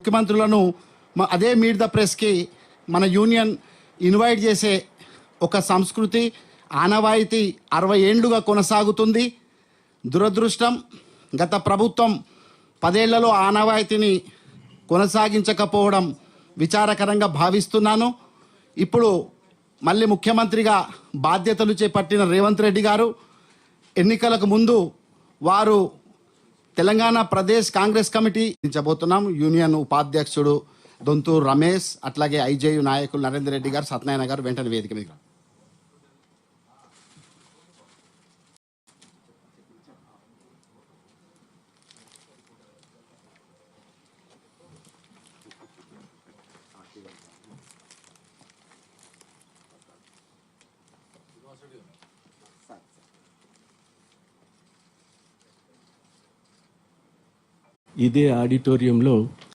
ముఖ్యమంత్రులను అదే meet the ప్రెస్కి మన union invite చేసే ఒక సంస్కృతి ఆనవాయితీ 60 ఏండ్లుగా కొనసాగుతుంది. దురదృష్టం గత ప్రభుత్వం 10 ఏళ్లలో ఆనవాయితీని కొనసాగించకపోవడం విచారకరంగా భావిస్తున్నాను. ఇప్పుడు మళ్ళీ ముఖ్యమంత్రిగా బాధ్యతలు చేపట్టిన రేవంత్ రెడ్డి గారు ఎన్నికలకు ముందు వారు తెలంగాణ ప్రదేశ్ కాంగ్రెస్ కమిటీ ఇచ్చబోతున్నాం. యూనియన్ ఉపాధ్యక్షుడు దొంతూరు రమేష్, అట్లాగే ఐజేయు నాయకులు నరేందర్ రెడ్డి గారు, సత్యనారాయణ గారు వెంటనే వేదిక మీద. ఇదే ఆడిటోరియంలో